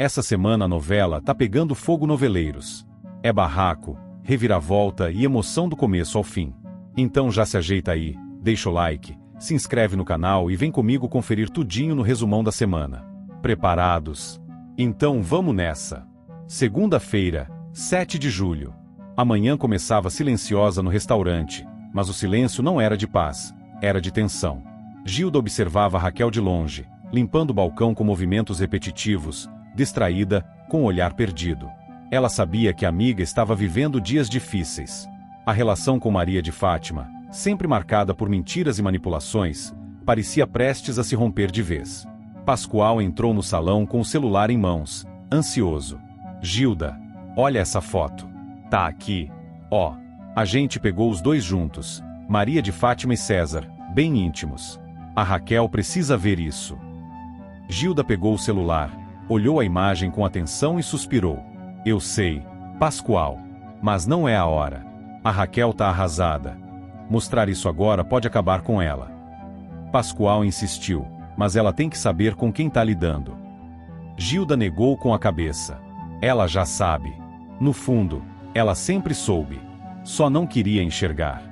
Essa semana a novela tá pegando fogo noveleiros. É barraco, reviravolta e emoção do começo ao fim. Então já se ajeita aí, deixa o like, se inscreve no canal e vem comigo conferir tudinho no resumão da semana. Preparados? Então vamos nessa! Segunda-feira, 7 de julho. A manhã começava silenciosa no restaurante, mas o silêncio não era de paz, era de tensão. Gilda observava Raquel de longe, limpando o balcão com movimentos repetitivos, distraída, com o olhar perdido. Ela sabia que a amiga estava vivendo dias difíceis. A relação com Maria de Fátima, sempre marcada por mentiras e manipulações, parecia prestes a se romper de vez. Pascoal entrou no salão com o celular em mãos, ansioso. Gilda, olha essa foto. Tá aqui. Ó. A gente pegou os dois juntos, Maria de Fátima e César, bem íntimos. A Raquel precisa ver isso. Gilda pegou o celular, olhou a imagem com atenção e suspirou. Eu sei, Pascoal. Mas não é a hora. A Raquel tá arrasada. Mostrar isso agora pode acabar com ela. Pascoal insistiu, mas ela tem que saber com quem tá lidando. Gilda negou com a cabeça. Ela já sabe. No fundo, ela sempre soube. Só não queria enxergar.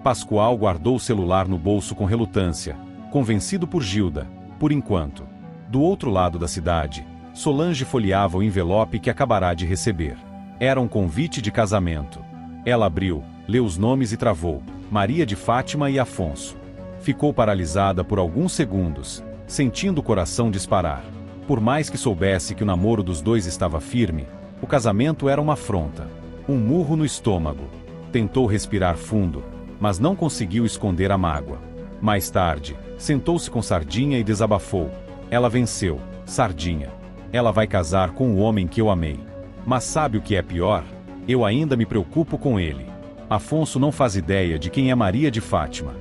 Pascoal guardou o celular no bolso com relutância, convencido por Gilda, por enquanto. Do outro lado da cidade, Solange folheava o envelope que acabará de receber. Era um convite de casamento. Ela abriu, leu os nomes e travou: Maria de Fátima e Afonso. Ficou paralisada por alguns segundos, sentindo o coração disparar. Por mais que soubesse que o namoro dos dois estava firme, o casamento era uma afronta. Um murro no estômago. Tentou respirar fundo, mas não conseguiu esconder a mágoa. Mais tarde, sentou-se com Sardinha e desabafou. Ela venceu, Sardinha. Ela vai casar com o homem que eu amei. Mas sabe o que é pior? Eu ainda me preocupo com ele. Afonso não faz ideia de quem é Maria de Fátima.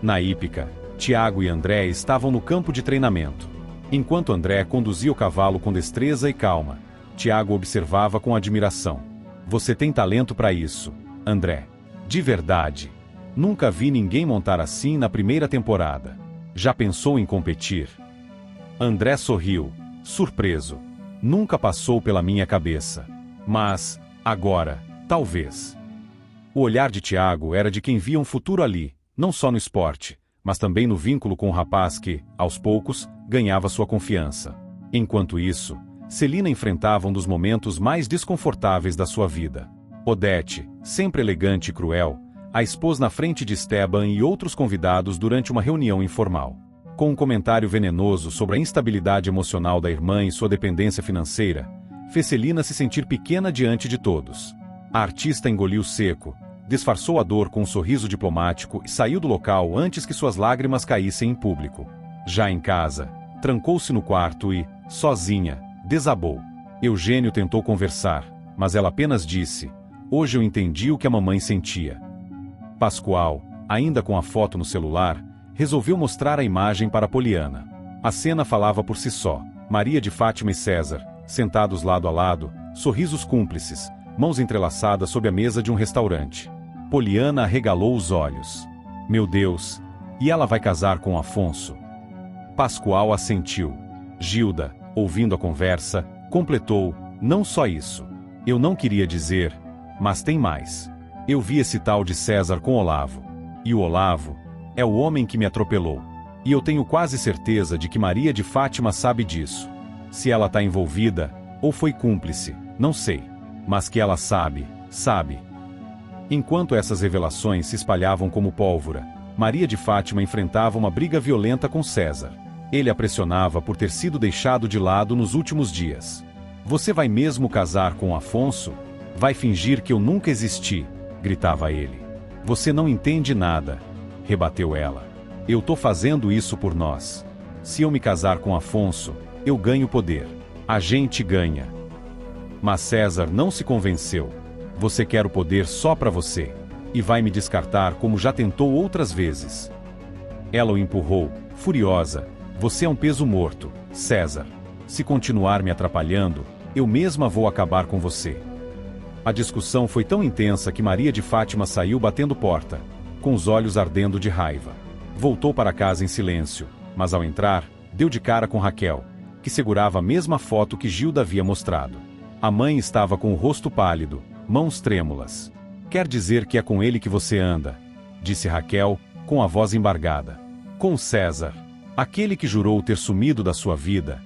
Na hípica, Tiago e André estavam no campo de treinamento. Enquanto André conduzia o cavalo com destreza e calma, Tiago observava com admiração. Você tem talento para isso, André. De verdade. Nunca vi ninguém montar assim na primeira temporada. Já pensou em competir? André sorriu, surpreso. Nunca passou pela minha cabeça. Mas, agora, talvez. O olhar de Tiago era de quem via um futuro ali, não só no esporte, mas também no vínculo com o rapaz que, aos poucos, ganhava sua confiança. Enquanto isso, Celina enfrentava um dos momentos mais desconfortáveis da sua vida. Odete, sempre elegante e cruel, a expôs na frente de Esteban e outros convidados durante uma reunião informal. Com um comentário venenoso sobre a instabilidade emocional da irmã e sua dependência financeira, fez Celina se sentir pequena diante de todos. A artista engoliu seco, disfarçou a dor com um sorriso diplomático e saiu do local antes que suas lágrimas caíssem em público. Já em casa, trancou-se no quarto e, sozinha, desabou. Eugênio tentou conversar, mas ela apenas disse: hoje eu entendi o que a mamãe sentia. Pascoal, ainda com a foto no celular, resolveu mostrar a imagem para Poliana. A cena falava por si só. Maria de Fátima e César, sentados lado a lado, sorrisos cúmplices, mãos entrelaçadas sob a mesa de um restaurante. Poliana arregalou os olhos. Meu Deus, e ela vai casar com Afonso? Pascoal assentiu. Gilda, ouvindo a conversa, completou: não só isso. Eu não queria dizer, mas tem mais. Eu vi esse tal de César com Olavo. E o Olavo é o homem que me atropelou. E eu tenho quase certeza de que Maria de Fátima sabe disso. Se ela está envolvida, ou foi cúmplice, não sei. Mas que ela sabe, sabe. Enquanto essas revelações se espalhavam como pólvora, Maria de Fátima enfrentava uma briga violenta com César. Ele a pressionava por ter sido deixado de lado nos últimos dias. Você vai mesmo casar com Afonso? Vai fingir que eu nunca existi? Gritava ele. Você não entende nada, rebateu ela. Eu tô fazendo isso por nós. Se eu me casar com Afonso, eu ganho poder. A gente ganha. Mas César não se convenceu. Você quer o poder só para você. E vai me descartar como já tentou outras vezes. Ela o empurrou, furiosa. Você é um peso morto, César. Se continuar me atrapalhando, eu mesma vou acabar com você. A discussão foi tão intensa que Maria de Fátima saiu batendo porta, com os olhos ardendo de raiva. Voltou para casa em silêncio, mas ao entrar, deu de cara com Raquel, que que segurava a mesma foto que Gilda havia mostrado. A mãe estava com o rosto pálido, mãos trêmulas. "Quer dizer que é com ele que você anda?", disse Raquel, com a voz embargada. "Com César, aquele que jurou ter sumido da sua vida."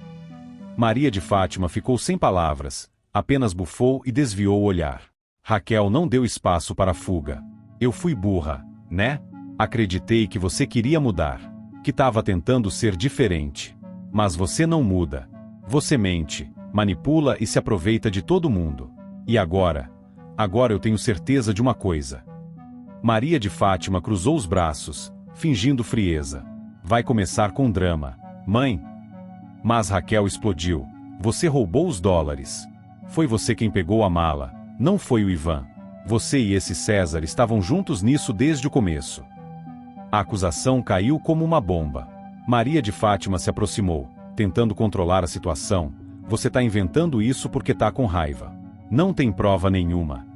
Maria de Fátima ficou sem palavras, apenas bufou e desviou o olhar. Raquel não deu espaço para a fuga. "Eu fui burra, né? Acreditei que você queria mudar, que estava tentando ser diferente. Mas você não muda. Você mente, manipula e se aproveita de todo mundo. E agora? Agora eu tenho certeza de uma coisa." Maria de Fátima cruzou os braços, fingindo frieza. "Vai começar com drama, mãe." Mas Raquel explodiu. "Você roubou os dólares. Foi você quem pegou a mala, não foi o Ivan. Você e esse César estavam juntos nisso desde o começo." A acusação caiu como uma bomba. Maria de Fátima se aproximou, tentando controlar a situação. "Você está inventando isso porque está com raiva. Não tem prova nenhuma."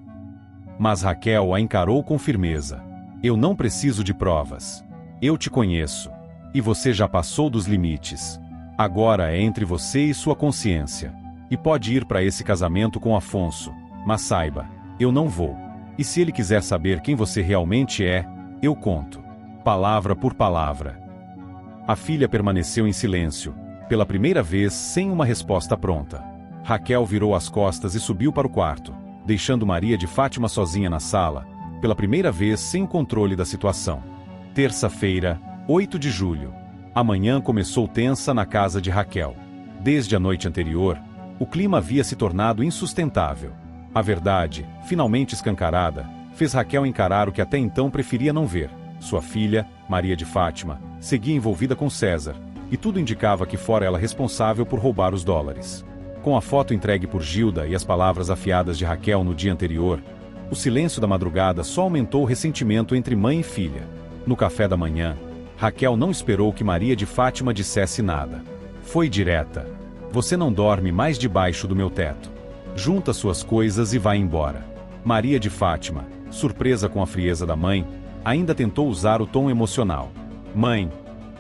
Mas Raquel a encarou com firmeza. "Eu não preciso de provas. Eu te conheço. E você já passou dos limites. Agora é entre você e sua consciência. E pode ir para esse casamento com Afonso, mas saiba, eu não vou. E se ele quiser saber quem você realmente é, eu conto. Palavra por palavra." A filha permaneceu em silêncio, pela primeira vez sem uma resposta pronta. Raquel virou as costas e subiu para o quarto, deixando Maria de Fátima sozinha na sala, pela primeira vez sem o controle da situação. Terça-feira, 8 de julho. A manhã começou tensa na casa de Raquel. Desde a noite anterior, o clima havia se tornado insustentável. A verdade, finalmente escancarada, fez Raquel encarar o que até então preferia não ver. Sua filha, Maria de Fátima, seguia envolvida com César, e tudo indicava que fora ela responsável por roubar os dólares. Com a foto entregue por Gilda e as palavras afiadas de Raquel no dia anterior, o silêncio da madrugada só aumentou o ressentimento entre mãe e filha. No café da manhã, Raquel não esperou que Maria de Fátima dissesse nada. Foi direta. "Você não dorme mais debaixo do meu teto. Junta suas coisas e vai embora." Maria de Fátima, surpresa com a frieza da mãe, ainda tentou usar o tom emocional. "Mãe,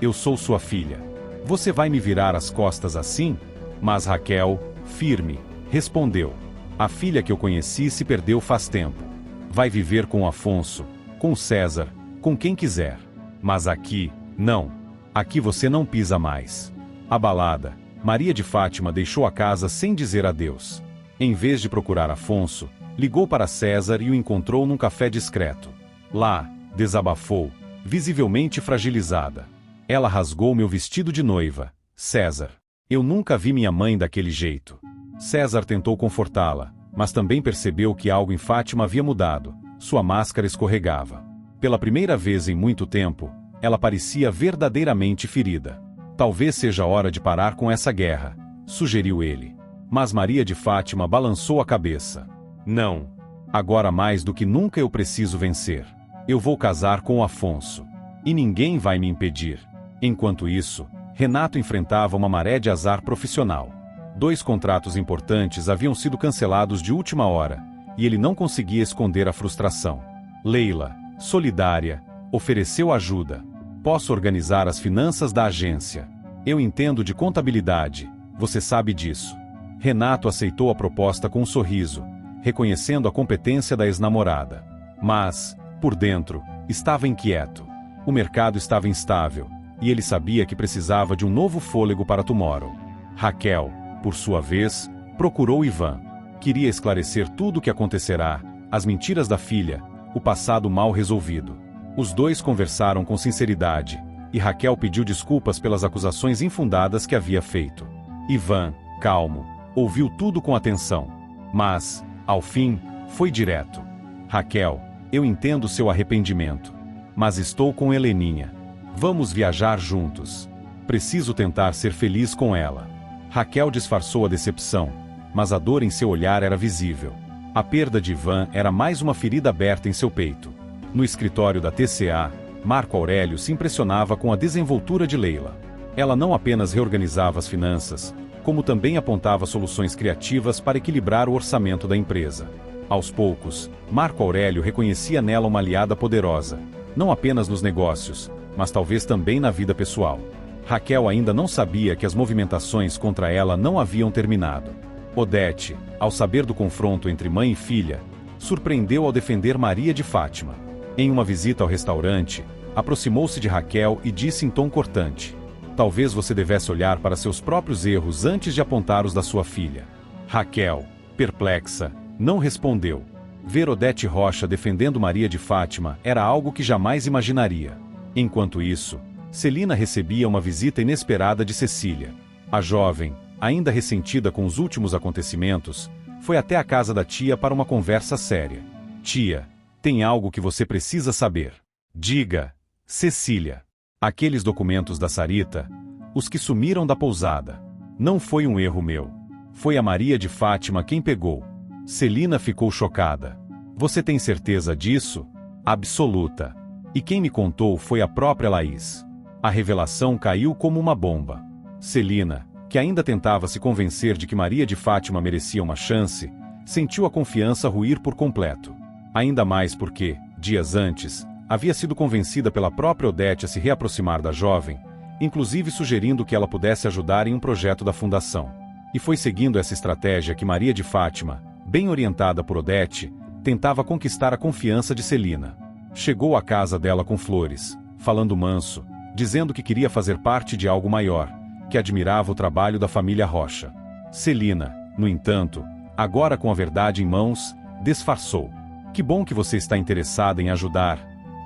eu sou sua filha. Você vai me virar as costas assim?" Mas Raquel, firme, respondeu: "A filha que eu conheci se perdeu faz tempo. Vai viver com Afonso, com César, com quem quiser. Mas aqui, não. Aqui você não pisa mais." Abalada, Maria de Fátima deixou a casa sem dizer adeus. Em vez de procurar Afonso, ligou para César e o encontrou num café discreto. Lá, desabafou, visivelmente fragilizada. "Ela rasgou meu vestido de noiva, César. Eu nunca vi minha mãe daquele jeito." César tentou confortá-la, mas também percebeu que algo em Fátima havia mudado. Sua máscara escorregava. Pela primeira vez em muito tempo, ela parecia verdadeiramente ferida. "Talvez seja hora de parar com essa guerra", sugeriu ele. Mas Maria de Fátima balançou a cabeça. "Não. Agora mais do que nunca eu preciso vencer. Eu vou casar com Afonso. E ninguém vai me impedir." Enquanto isso, Renato enfrentava uma maré de azar profissional. 2 contratos importantes haviam sido cancelados de última hora, e ele não conseguia esconder a frustração. Leila, solidária, ofereceu ajuda. "Posso organizar as finanças da agência. Eu entendo de contabilidade, você sabe disso." Renato aceitou a proposta com um sorriso, reconhecendo a competência da ex-namorada. Mas, por dentro, estava inquieto. O mercado estava instável, e ele sabia que precisava de um novo fôlego para Tomorrow. Raquel, por sua vez, procurou Ivan. Queria esclarecer tudo o que acontecerá, as mentiras da filha, o passado mal resolvido. Os dois conversaram com sinceridade, e Raquel pediu desculpas pelas acusações infundadas que havia feito. Ivan, calmo, ouviu tudo com atenção. Mas, ao fim, foi direto. "Raquel, eu entendo seu arrependimento. Mas estou com Heleninha. Vamos viajar juntos. Preciso tentar ser feliz com ela." Raquel disfarçou a decepção, mas a dor em seu olhar era visível. A perda de Ivan era mais uma ferida aberta em seu peito. No escritório da TCA, Marco Aurélio se impressionava com a desenvoltura de Leila. Ela não apenas reorganizava as finanças, como também apontava soluções criativas para equilibrar o orçamento da empresa. Aos poucos, Marco Aurélio reconhecia nela uma aliada poderosa, não apenas nos negócios, mas talvez também na vida pessoal. Raquel ainda não sabia que as movimentações contra ela não haviam terminado. Odete, ao saber do confronto entre mãe e filha, surpreendeu ao defender Maria de Fátima. Em uma visita ao restaurante, aproximou-se de Raquel e disse em tom cortante: "Talvez você devesse olhar para seus próprios erros antes de apontar os da sua filha." Raquel, perplexa, não respondeu. Ver Odete Rocha defendendo Maria de Fátima era algo que jamais imaginaria. Enquanto isso, Celina recebia uma visita inesperada de Cecília. A jovem, ainda ressentida com os últimos acontecimentos, foi até a casa da tia para uma conversa séria. "Tia, tem algo que você precisa saber." "Diga, Cecília." "Aqueles documentos da Sarita, os que sumiram da pousada. Não foi um erro meu. Foi a Maria de Fátima quem pegou." Celina ficou chocada. "Você tem certeza disso?" "Absoluta. E quem me contou foi a própria Laís." A revelação caiu como uma bomba. Celina, que ainda tentava se convencer de que Maria de Fátima merecia uma chance, sentiu a confiança ruir por completo. Ainda mais porque, dias antes, havia sido convencida pela própria Odete a se reaproximar da jovem, inclusive sugerindo que ela pudesse ajudar em um projeto da fundação. E foi seguindo essa estratégia que Maria de Fátima, bem orientada por Odete, tentava conquistar a confiança de Celina. Chegou à casa dela com flores, falando manso, dizendo que queria fazer parte de algo maior, que admirava o trabalho da família Rocha. Celina, no entanto, agora com a verdade em mãos, disfarçou. "Que bom que você está interessada em ajudar",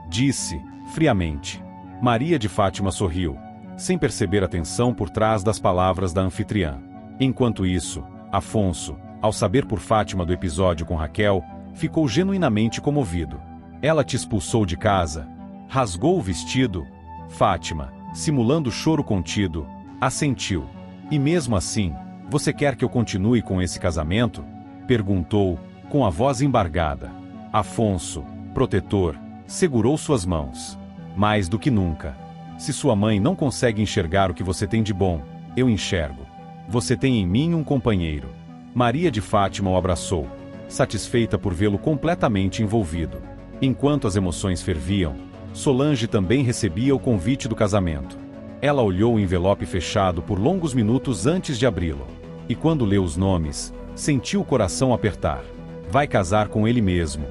disse, friamente. Maria de Fátima sorriu, sem perceber a tensão por trás das palavras da anfitriã. Enquanto isso, Afonso, ao saber por Fátima do episódio com Raquel, ficou genuinamente comovido. "Ela te expulsou de casa? Rasgou o vestido?" Fátima, simulando choro contido, assentiu. "E mesmo assim, você quer que eu continue com esse casamento?" perguntou, com a voz embargada. Afonso, protetor, segurou suas mãos. "Mais do que nunca. Se sua mãe não consegue enxergar o que você tem de bom, eu enxergo. Você tem em mim um companheiro." Maria de Fátima o abraçou, satisfeita por vê-lo completamente envolvido. Enquanto as emoções ferviam, Solange também recebia o convite do casamento. Ela olhou o envelope fechado por longos minutos antes de abri-lo. E quando leu os nomes, sentiu o coração apertar. "Vai casar com ele mesmo",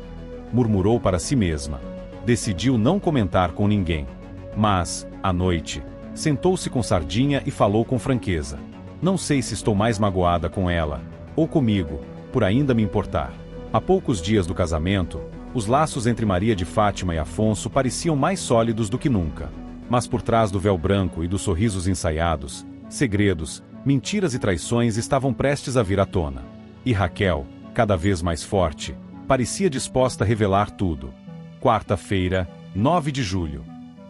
murmurou para si mesma. Decidiu não comentar com ninguém. Mas, à noite, sentou-se com Sardinha e falou com franqueza. "Não sei se estou mais magoada com ela, ou comigo, por ainda me importar." Há poucos dias do casamento, os laços entre Maria de Fátima e Afonso pareciam mais sólidos do que nunca. Mas por trás do véu branco e dos sorrisos ensaiados, segredos, mentiras e traições estavam prestes a vir à tona. E Raquel, cada vez mais forte, parecia disposta a revelar tudo. Quarta-feira, 9 de julho.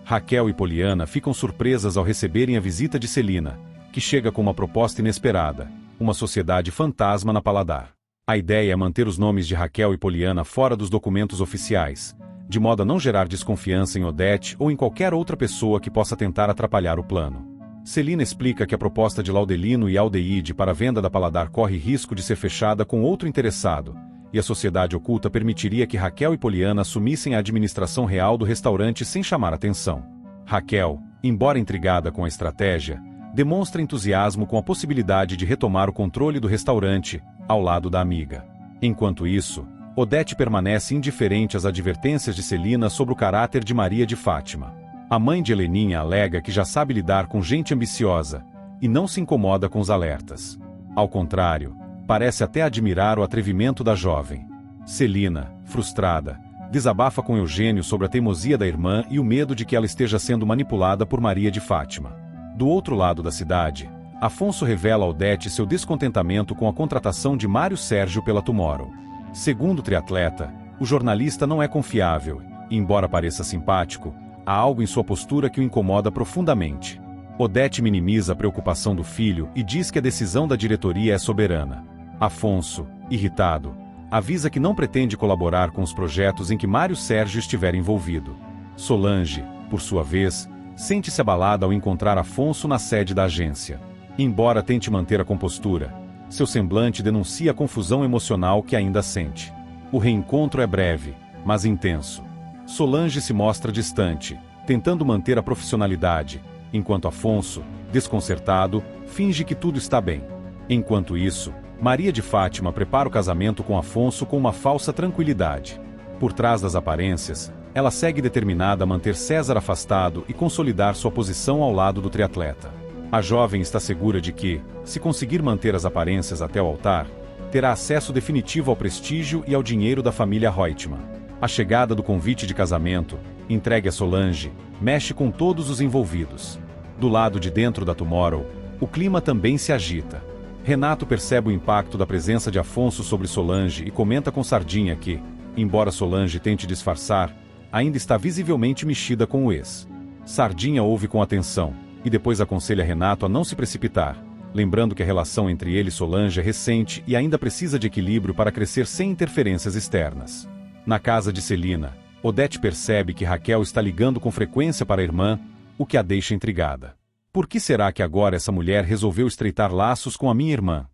Raquel e Poliana ficam surpresas ao receberem a visita de Celina, que chega com uma proposta inesperada, uma sociedade fantasma na Paladar. A ideia é manter os nomes de Raquel e Poliana fora dos documentos oficiais, de modo a não gerar desconfiança em Odete ou em qualquer outra pessoa que possa tentar atrapalhar o plano. Celina explica que a proposta de Laudelino e Aldeide para a venda da Paladar corre risco de ser fechada com outro interessado, e a sociedade oculta permitiria que Raquel e Poliana assumissem a administração real do restaurante sem chamar atenção. Raquel, embora intrigada com a estratégia, demonstra entusiasmo com a possibilidade de retomar o controle do restaurante, ao lado da amiga. Enquanto isso, Odete permanece indiferente às advertências de Celina sobre o caráter de Maria de Fátima. A mãe de Heleninha alega que já sabe lidar com gente ambiciosa, e não se incomoda com os alertas. Ao contrário, parece até admirar o atrevimento da jovem. Celina, frustrada, desabafa com Eugênio sobre a teimosia da irmã e o medo de que ela esteja sendo manipulada por Maria de Fátima. Do outro lado da cidade, Afonso revela a Odete seu descontentamento com a contratação de Mário Sérgio pela Tomorrow. Segundo o triatleta, o jornalista não é confiável, e embora pareça simpático, há algo em sua postura que o incomoda profundamente. Odete minimiza a preocupação do filho e diz que a decisão da diretoria é soberana. Afonso, irritado, avisa que não pretende colaborar com os projetos em que Mário Sérgio estiver envolvido. Solange, por sua vez, sente-se abalada ao encontrar Afonso na sede da agência. Embora tente manter a compostura, seu semblante denuncia a confusão emocional que ainda sente. O reencontro é breve, mas intenso. Solange se mostra distante, tentando manter a profissionalidade, enquanto Afonso, desconcertado, finge que tudo está bem. Enquanto isso, Maria de Fátima prepara o casamento com Afonso com uma falsa tranquilidade. Por trás das aparências, ela segue determinada a manter César afastado e consolidar sua posição ao lado do triatleta. A jovem está segura de que, se conseguir manter as aparências até o altar, terá acesso definitivo ao prestígio e ao dinheiro da família Reutemann. A chegada do convite de casamento, entregue a Solange, mexe com todos os envolvidos. Do lado de dentro da Tomorrow, o clima também se agita. Renato percebe o impacto da presença de Afonso sobre Solange e comenta com Sardinha que, embora Solange tente disfarçar, ainda está visivelmente mexida com o ex. Sardinha ouve com atenção, e depois aconselha Renato a não se precipitar, lembrando que a relação entre ele e Solange é recente e ainda precisa de equilíbrio para crescer sem interferências externas. Na casa de Celina, Odete percebe que Raquel está ligando com frequência para a irmã, o que a deixa intrigada. Por que será que agora essa mulher resolveu estreitar laços com a minha irmã?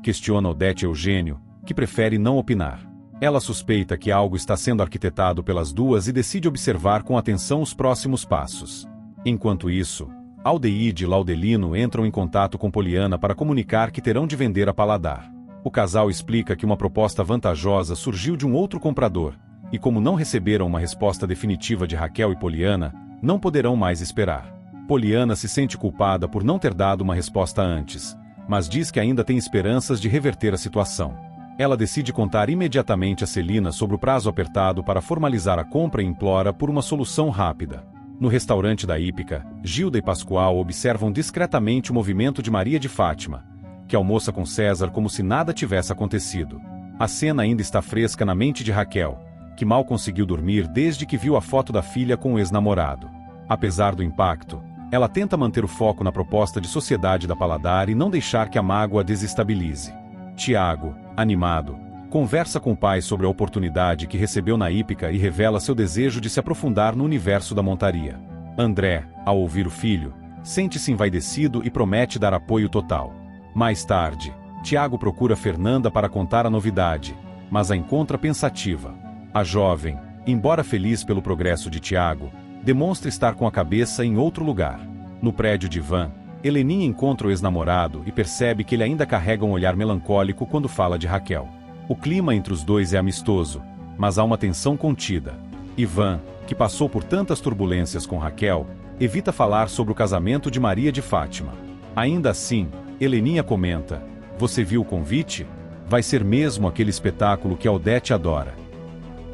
Questiona Odete Eugênio, que prefere não opinar. Ela suspeita que algo está sendo arquitetado pelas duas e decide observar com atenção os próximos passos. Enquanto isso, Aldeide e Laudelino entram em contato com Poliana para comunicar que terão de vender a Paladar. O casal explica que uma proposta vantajosa surgiu de um outro comprador, e como não receberam uma resposta definitiva de Raquel e Poliana, não poderão mais esperar. Poliana se sente culpada por não ter dado uma resposta antes, mas diz que ainda tem esperanças de reverter a situação. Ela decide contar imediatamente a Celina sobre o prazo apertado para formalizar a compra e implora por uma solução rápida. No restaurante da Hípica, Gilda e Pascoal observam discretamente o movimento de Maria de Fátima, que almoça com César como se nada tivesse acontecido. A cena ainda está fresca na mente de Raquel, que mal conseguiu dormir desde que viu a foto da filha com o ex-namorado. Apesar do impacto, ela tenta manter o foco na proposta de sociedade da Paladar e não deixar que a mágoa a desestabilize. Tiago, animado, conversa com o pai sobre a oportunidade que recebeu na Hípica e revela seu desejo de se aprofundar no universo da montaria. André, ao ouvir o filho, sente-se envaidecido e promete dar apoio total. Mais tarde, Tiago procura Fernanda para contar a novidade, mas a encontra pensativa. A jovem, embora feliz pelo progresso de Tiago, demonstra estar com a cabeça em outro lugar. No prédio de Ivan, Heleninha encontra o ex-namorado e percebe que ele ainda carrega um olhar melancólico quando fala de Raquel. O clima entre os dois é amistoso, mas há uma tensão contida. Ivan, que passou por tantas turbulências com Raquel, evita falar sobre o casamento de Maria de Fátima. Ainda assim, Heleninha comenta: "Você viu o convite? Vai ser mesmo aquele espetáculo que a Odete adora."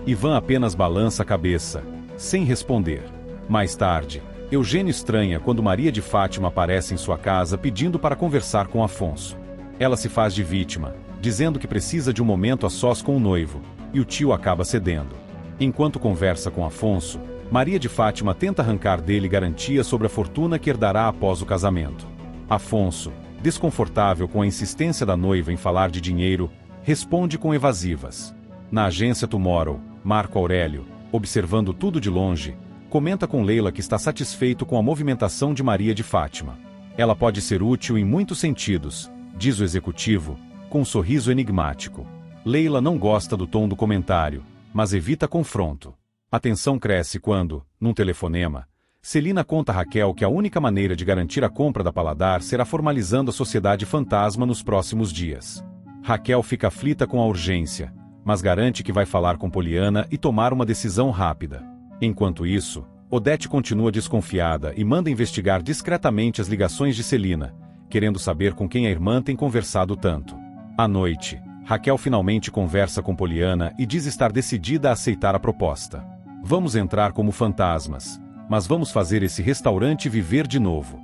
Ivan apenas balança a cabeça, sem responder. Mais tarde, Eugênio estranha quando Maria de Fátima aparece em sua casa pedindo para conversar com Afonso. Ela se faz de vítima, dizendo que precisa de um momento a sós com o noivo, e o tio acaba cedendo. Enquanto conversa com Afonso, Maria de Fátima tenta arrancar dele garantia sobre a fortuna que herdará após o casamento. Afonso, desconfortável com a insistência da noiva em falar de dinheiro, responde com evasivas. Na agência Tomorrow, Marco Aurélio, observando tudo de longe, comenta com Leila que está satisfeito com a movimentação de Maria de Fátima. Ela pode ser útil em muitos sentidos, diz o executivo, com um sorriso enigmático. Leila não gosta do tom do comentário, mas evita confronto. A tensão cresce quando, num telefonema, Celina conta a Raquel que a única maneira de garantir a compra da Paladar será formalizando a sociedade fantasma nos próximos dias. Raquel fica aflita com a urgência, mas garante que vai falar com Poliana e tomar uma decisão rápida. Enquanto isso, Odete continua desconfiada e manda investigar discretamente as ligações de Celina, querendo saber com quem a irmã tem conversado tanto. À noite, Raquel finalmente conversa com Poliana e diz estar decidida a aceitar a proposta. "Vamos entrar como fantasmas, mas vamos fazer esse restaurante viver de novo."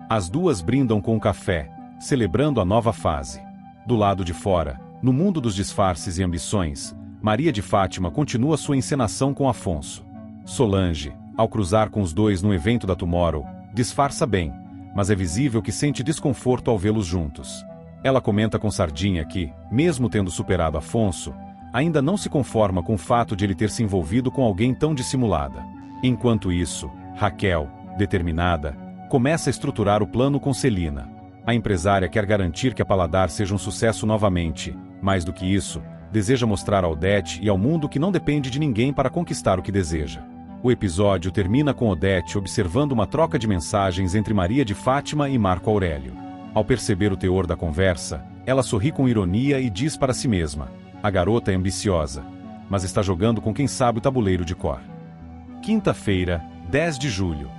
As duas brindam com um café, celebrando a nova fase. Do lado de fora, no mundo dos disfarces e ambições, Maria de Fátima continua sua encenação com Afonso. Solange, ao cruzar com os dois no evento da Tomorrow, disfarça bem, mas é visível que sente desconforto ao vê-los juntos. Ela comenta com Sardinha que, mesmo tendo superado Afonso, ainda não se conforma com o fato de ele ter se envolvido com alguém tão dissimulada. Enquanto isso, Raquel, determinada, começa a estruturar o plano com Celina. A empresária quer garantir que a Paladar seja um sucesso novamente. Mais do que isso, deseja mostrar a Odete e ao mundo que não depende de ninguém para conquistar o que deseja. O episódio termina com Odete observando uma troca de mensagens entre Maria de Fátima e Marco Aurélio. Ao perceber o teor da conversa, ela sorri com ironia e diz para si mesma: a garota é ambiciosa, mas está jogando com quem sabe o tabuleiro de cor. Quinta-feira, 10 de julho.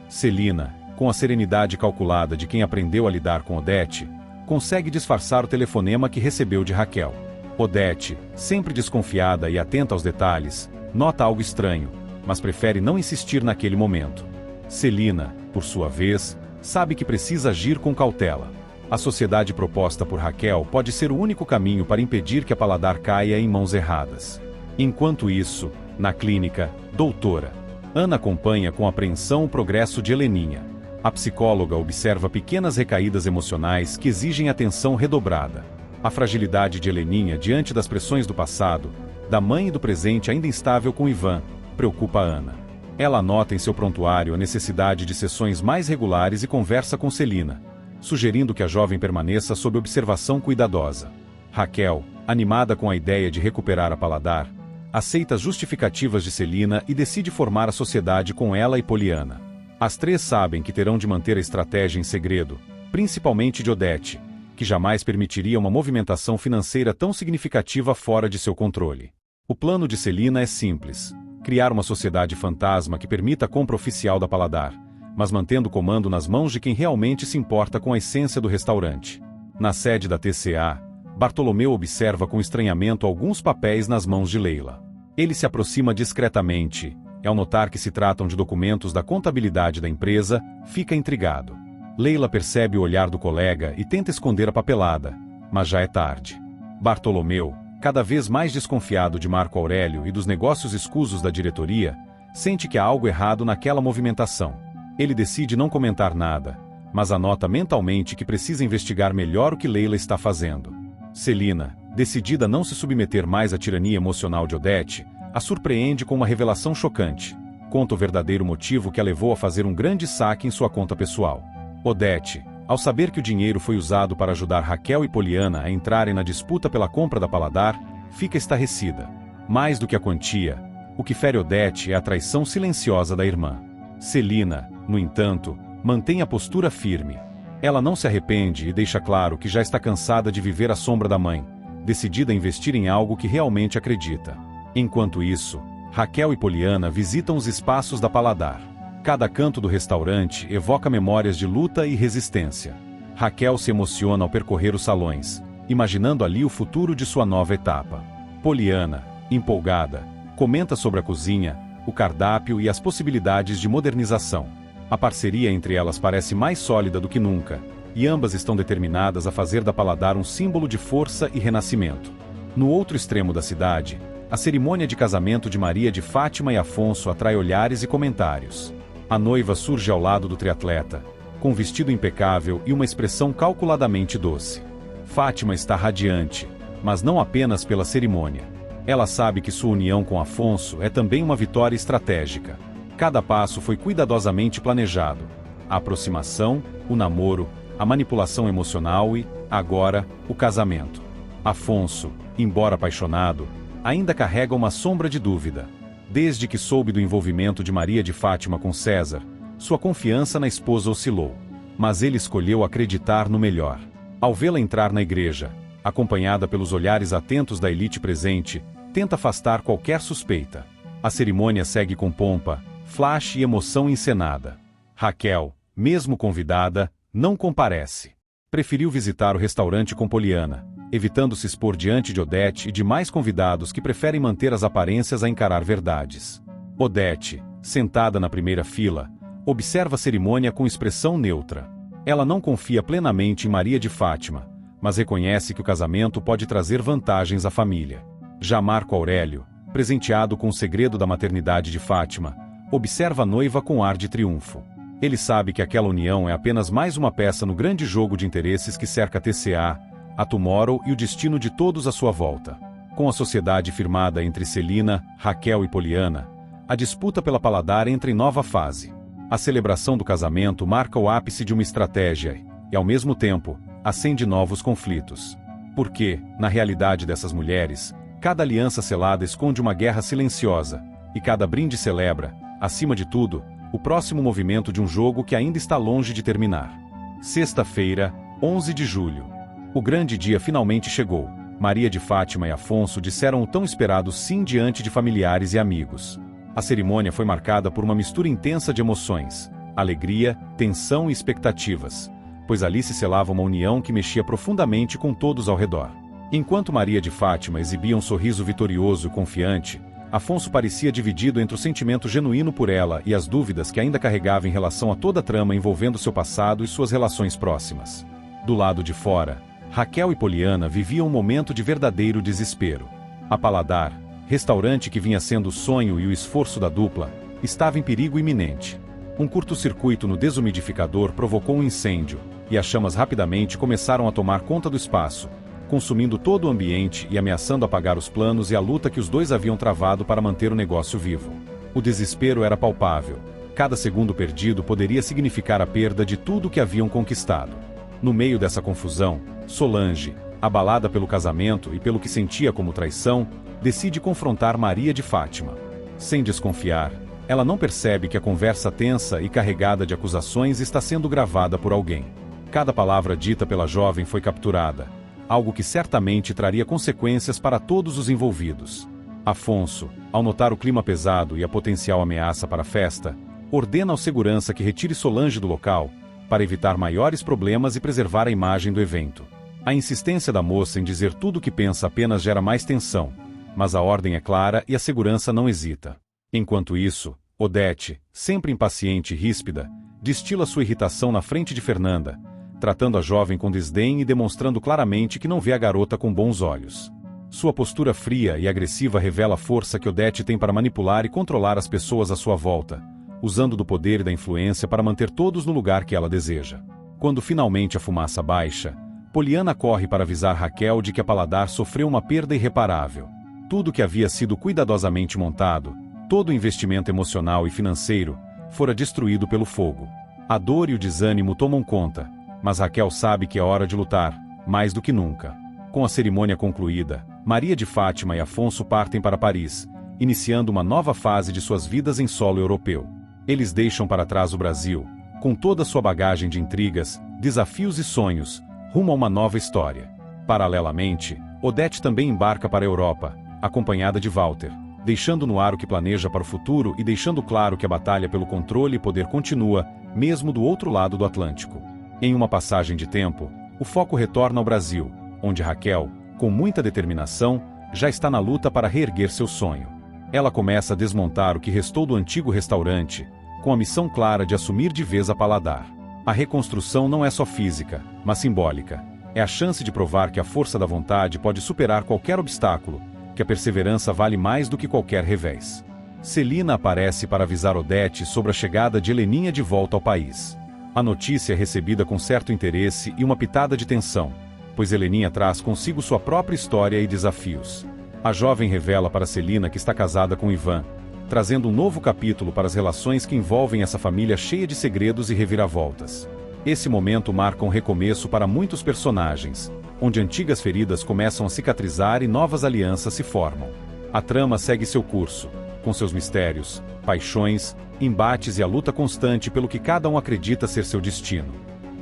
Celina, com a serenidade calculada de quem aprendeu a lidar com Odete, consegue disfarçar o telefonema que recebeu de Raquel. Odete, sempre desconfiada e atenta aos detalhes, nota algo estranho, mas prefere não insistir naquele momento. Celina, por sua vez, sabe que precisa agir com cautela. A sociedade proposta por Raquel pode ser o único caminho para impedir que a Paladar caia em mãos erradas. Enquanto isso, na clínica, doutora Ana acompanha com apreensão o progresso de Heleninha. A psicóloga observa pequenas recaídas emocionais que exigem atenção redobrada. A fragilidade de Heleninha diante das pressões do passado, da mãe e do presente ainda instável com Ivan, preocupa Ana. Ela anota em seu prontuário a necessidade de sessões mais regulares e conversa com Celina, sugerindo que a jovem permaneça sob observação cuidadosa. Raquel, animada com a ideia de recuperar a Paladar, aceita as justificativas de Celina e decide formar a sociedade com ela e Poliana. As três sabem que terão de manter a estratégia em segredo, principalmente de Odete, que jamais permitiria uma movimentação financeira tão significativa fora de seu controle. O plano de Celina é simples: criar uma sociedade fantasma que permita a compra oficial da Paladar, mas mantendo o comando nas mãos de quem realmente se importa com a essência do restaurante. Na sede da TCA, Bartolomeu observa com estranhamento alguns papéis nas mãos de Leila. Ele se aproxima discretamente, e ao notar que se tratam de documentos da contabilidade da empresa, fica intrigado. Leila percebe o olhar do colega e tenta esconder a papelada, mas já é tarde. Bartolomeu, cada vez mais desconfiado de Marco Aurélio e dos negócios escusos da diretoria, sente que há algo errado naquela movimentação. Ele decide não comentar nada, mas anota mentalmente que precisa investigar melhor o que Leila está fazendo. Celina, decidida a não se submeter mais à tirania emocional de Odete, a surpreende com uma revelação chocante. Conta o verdadeiro motivo que a levou a fazer um grande saque em sua conta pessoal. Odete, ao saber que o dinheiro foi usado para ajudar Raquel e Poliana a entrarem na disputa pela compra da Paladar, fica estarrecida. Mais do que a quantia, o que fere Odete é a traição silenciosa da irmã. Celina, no entanto, mantém a postura firme. Ela não se arrepende e deixa claro que já está cansada de viver à sombra da mãe, decidida a investir em algo que realmente acredita. Enquanto isso, Raquel e Poliana visitam os espaços da Paladar. Cada canto do restaurante evoca memórias de luta e resistência. Raquel se emociona ao percorrer os salões, imaginando ali o futuro de sua nova etapa. Poliana, empolgada, comenta sobre a cozinha, o cardápio e as possibilidades de modernização. A parceria entre elas parece mais sólida do que nunca, e ambas estão determinadas a fazer da Paladar um símbolo de força e renascimento. No outro extremo da cidade, a cerimônia de casamento de Maria de Fátima e Afonso atrai olhares e comentários. A noiva surge ao lado do triatleta, com um vestido impecável e uma expressão calculadamente doce. Fátima está radiante, mas não apenas pela cerimônia. Ela sabe que sua união com Afonso é também uma vitória estratégica. Cada passo foi cuidadosamente planejado. A aproximação, o namoro, a manipulação emocional e, agora, o casamento. Afonso, embora apaixonado, ainda carrega uma sombra de dúvida. Desde que soube do envolvimento de Maria de Fátima com César, sua confiança na esposa oscilou. Mas ele escolheu acreditar no melhor. Ao vê-la entrar na igreja, acompanhada pelos olhares atentos da elite presente, tenta afastar qualquer suspeita. A cerimônia segue com pompa, flash e emoção encenada. Raquel, mesmo convidada, não comparece. Preferiu visitar o restaurante com Poliana, evitando se expor diante de Odete e de mais convidados que preferem manter as aparências a encarar verdades. Odete, sentada na primeira fila, observa a cerimônia com expressão neutra. Ela não confia plenamente em Maria de Fátima, mas reconhece que o casamento pode trazer vantagens à família. Já Marco Aurélio, presenteado com o segredo da maternidade de Fátima, observa a noiva com ar de triunfo. Ele sabe que aquela união é apenas mais uma peça no grande jogo de interesses que cerca a TCA, a Tomorrow e o destino de todos à sua volta. Com a sociedade firmada entre Celina, Raquel e Poliana, a disputa pela Paladar entra em nova fase. A celebração do casamento marca o ápice de uma estratégia e, ao mesmo tempo, acende novos conflitos. Porque, na realidade dessas mulheres, cada aliança selada esconde uma guerra silenciosa, e cada brinde celebra, acima de tudo, o próximo movimento de um jogo que ainda está longe de terminar. Sexta-feira, 11 de julho. O grande dia finalmente chegou. Maria de Fátima e Afonso disseram o tão esperado sim diante de familiares e amigos. A cerimônia foi marcada por uma mistura intensa de emoções, alegria, tensão e expectativas, pois ali se selava uma união que mexia profundamente com todos ao redor. Enquanto Maria de Fátima exibia um sorriso vitorioso e confiante, Afonso parecia dividido entre o sentimento genuíno por ela e as dúvidas que ainda carregava em relação a toda a trama envolvendo seu passado e suas relações próximas. Do lado de fora, Raquel e Poliana viviam um momento de verdadeiro desespero. A Paladar, restaurante que vinha sendo o sonho e o esforço da dupla, estava em perigo iminente. Um curto-circuito no desumidificador provocou um incêndio, e as chamas rapidamente começaram a tomar conta do espaço, consumindo todo o ambiente e ameaçando apagar os planos e a luta que os dois haviam travado para manter o negócio vivo. O desespero era palpável. Cada segundo perdido poderia significar a perda de tudo que haviam conquistado. No meio dessa confusão, Solange, abalada pelo casamento e pelo que sentia como traição, decide confrontar Maria de Fátima. Sem desconfiar, ela não percebe que a conversa tensa e carregada de acusações está sendo gravada por alguém. Cada palavra dita pela jovem foi capturada, algo que certamente traria consequências para todos os envolvidos. Afonso, ao notar o clima pesado e a potencial ameaça para a festa, ordena ao segurança que retire Solange do local, para evitar maiores problemas e preservar a imagem do evento. A insistência da moça em dizer tudo o que pensa apenas gera mais tensão, mas a ordem é clara e a segurança não hesita. Enquanto isso, Odete, sempre impaciente e ríspida, destila sua irritação na frente de Fernanda, tratando a jovem com desdém e demonstrando claramente que não vê a garota com bons olhos. Sua postura fria e agressiva revela a força que Odete tem para manipular e controlar as pessoas à sua volta, usando do poder e da influência para manter todos no lugar que ela deseja. Quando finalmente a fumaça baixa, Poliana corre para avisar Raquel de que a Paladar sofreu uma perda irreparável. Tudo que havia sido cuidadosamente montado, todo o investimento emocional e financeiro, fora destruído pelo fogo. A dor e o desânimo tomam conta, mas Raquel sabe que é hora de lutar, mais do que nunca. Com a cerimônia concluída, Maria de Fátima e Afonso partem para Paris, iniciando uma nova fase de suas vidas em solo europeu. Eles deixam para trás o Brasil, com toda sua bagagem de intrigas, desafios e sonhos, rumo a uma nova história. Paralelamente, Odete também embarca para a Europa, acompanhada de Walter, deixando no ar o que planeja para o futuro e deixando claro que a batalha pelo controle e poder continua, mesmo do outro lado do Atlântico. Em uma passagem de tempo, o foco retorna ao Brasil, onde Raquel, com muita determinação, já está na luta para reerguer seu sonho. Ela começa a desmontar o que restou do antigo restaurante, com a missão clara de assumir de vez a Paladar. A reconstrução não é só física, mas simbólica. É a chance de provar que a força da vontade pode superar qualquer obstáculo, que a perseverança vale mais do que qualquer revés. Celina aparece para avisar Odete sobre a chegada de Heleninha de volta ao país. A notícia é recebida com certo interesse e uma pitada de tensão, pois Heleninha traz consigo sua própria história e desafios. A jovem revela para Celina que está casada com Ivan, trazendo um novo capítulo para as relações que envolvem essa família cheia de segredos e reviravoltas. Esse momento marca um recomeço para muitos personagens, onde antigas feridas começam a cicatrizar e novas alianças se formam. A trama segue seu curso, com seus mistérios, paixões, embates e a luta constante pelo que cada um acredita ser seu destino.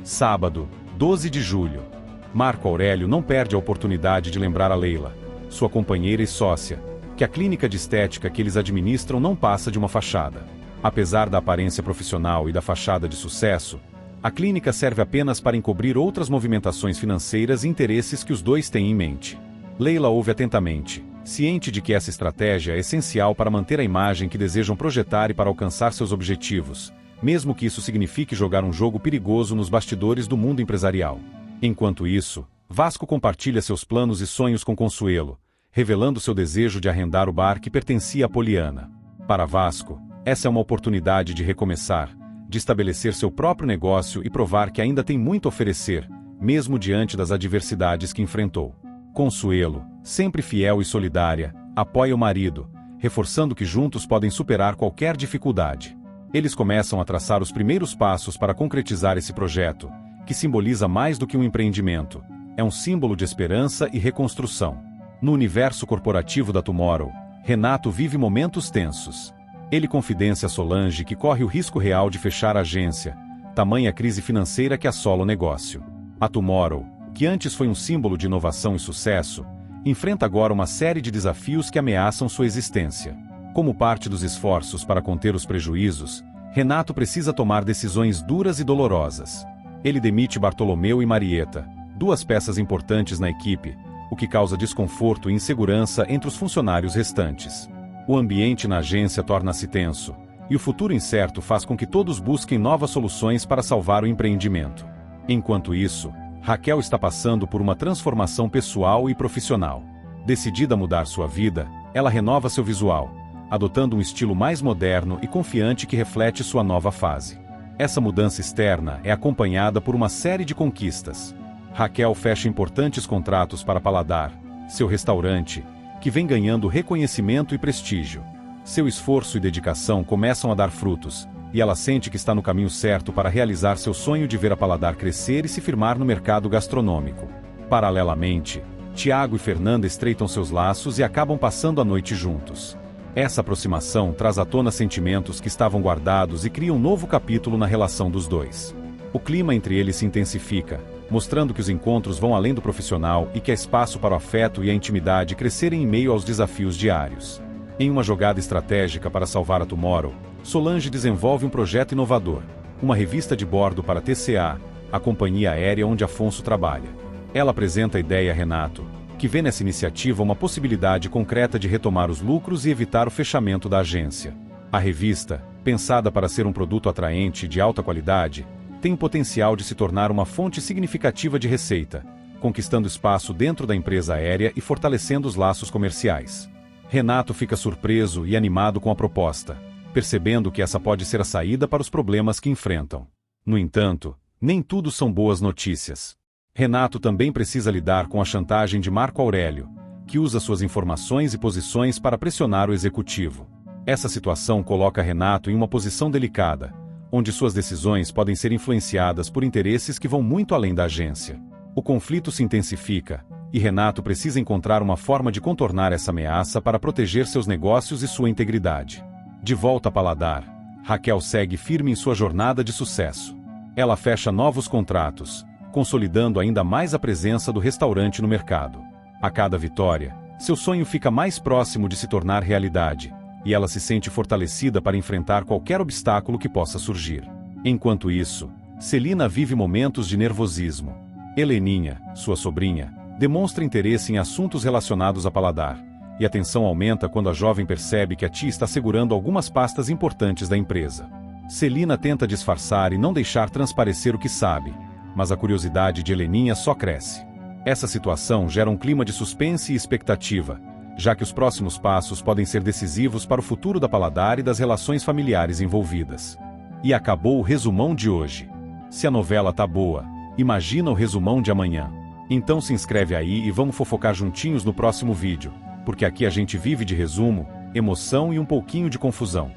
Sábado, 12 de julho. Marco Aurélio não perde a oportunidade de lembrar a Leila, sua companheira e sócia, que a clínica de estética que eles administram não passa de uma fachada. Apesar da aparência profissional e da fachada de sucesso, a clínica serve apenas para encobrir outras movimentações financeiras e interesses que os dois têm em mente. Leila ouve atentamente, ciente de que essa estratégia é essencial para manter a imagem que desejam projetar e para alcançar seus objetivos, mesmo que isso signifique jogar um jogo perigoso nos bastidores do mundo empresarial. Enquanto isso, Vasco compartilha seus planos e sonhos com Consuelo, revelando seu desejo de arrendar o bar que pertencia a Poliana. Para Vasco, essa é uma oportunidade de recomeçar, de estabelecer seu próprio negócio e provar que ainda tem muito a oferecer, mesmo diante das adversidades que enfrentou. Consuelo, sempre fiel e solidária, apoia o marido, reforçando que juntos podem superar qualquer dificuldade. Eles começam a traçar os primeiros passos para concretizar esse projeto, que simboliza mais do que um empreendimento. É um símbolo de esperança e reconstrução. No universo corporativo da Tomorrow, Renato vive momentos tensos. Ele confidencia a Solange que corre o risco real de fechar a agência, tamanha crise financeira que assola o negócio. A Tomorrow, que antes foi um símbolo de inovação e sucesso, enfrenta agora uma série de desafios que ameaçam sua existência. Como parte dos esforços para conter os prejuízos, Renato precisa tomar decisões duras e dolorosas. Ele demite Bartolomeu e Marieta, duas peças importantes na equipe, o que causa desconforto e insegurança entre os funcionários restantes. O ambiente na agência torna-se tenso, e o futuro incerto faz com que todos busquem novas soluções para salvar o empreendimento. Enquanto isso, Raquel está passando por uma transformação pessoal e profissional. Decidida a mudar sua vida, ela renova seu visual, adotando um estilo mais moderno e confiante que reflete sua nova fase. Essa mudança externa é acompanhada por uma série de conquistas. Raquel fecha importantes contratos para Paladar, seu restaurante, que vem ganhando reconhecimento e prestígio. Seu esforço e dedicação começam a dar frutos, e ela sente que está no caminho certo para realizar seu sonho de ver a Paladar crescer e se firmar no mercado gastronômico. Paralelamente, Tiago e Fernanda estreitam seus laços e acabam passando a noite juntos. Essa aproximação traz à tona sentimentos que estavam guardados e cria um novo capítulo na relação dos dois. O clima entre eles se intensifica, mostrando que os encontros vão além do profissional e que há espaço para o afeto e a intimidade crescerem em meio aos desafios diários. Em uma jogada estratégica para salvar a Tomorrow, Solange desenvolve um projeto inovador, uma revista de bordo para a TCA, a companhia aérea onde Afonso trabalha. Ela apresenta a ideia a Renato, que vê nessa iniciativa uma possibilidade concreta de retomar os lucros e evitar o fechamento da agência. A revista, pensada para ser um produto atraente e de alta qualidade, tem o potencial de se tornar uma fonte significativa de receita, conquistando espaço dentro da empresa aérea e fortalecendo os laços comerciais. Renato fica surpreso e animado com a proposta, percebendo que essa pode ser a saída para os problemas que enfrentam. No entanto, nem tudo são boas notícias. Renato também precisa lidar com a chantagem de Marco Aurélio, que usa suas informações e posições para pressionar o executivo. Essa situação coloca Renato em uma posição delicada, onde suas decisões podem ser influenciadas por interesses que vão muito além da agência. O conflito se intensifica, e Renato precisa encontrar uma forma de contornar essa ameaça para proteger seus negócios e sua integridade. De volta a Paladar, Raquel segue firme em sua jornada de sucesso. Ela fecha novos contratos, consolidando ainda mais a presença do restaurante no mercado. A cada vitória, seu sonho fica mais próximo de se tornar realidade, e ela se sente fortalecida para enfrentar qualquer obstáculo que possa surgir. Enquanto isso, Celina vive momentos de nervosismo. Heleninha, sua sobrinha, demonstra interesse em assuntos relacionados a Paladar, e a tensão aumenta quando a jovem percebe que a tia está segurando algumas pastas importantes da empresa. Celina tenta disfarçar e não deixar transparecer o que sabe, mas a curiosidade de Heleninha só cresce. Essa situação gera um clima de suspense e expectativa, já que os próximos passos podem ser decisivos para o futuro da Paladar e das relações familiares envolvidas. E acabou o resumão de hoje. Se a novela tá boa, imagina o resumão de amanhã. Então se inscreve aí e vamos fofocar juntinhos no próximo vídeo, porque aqui a gente vive de resumo, emoção e um pouquinho de confusão.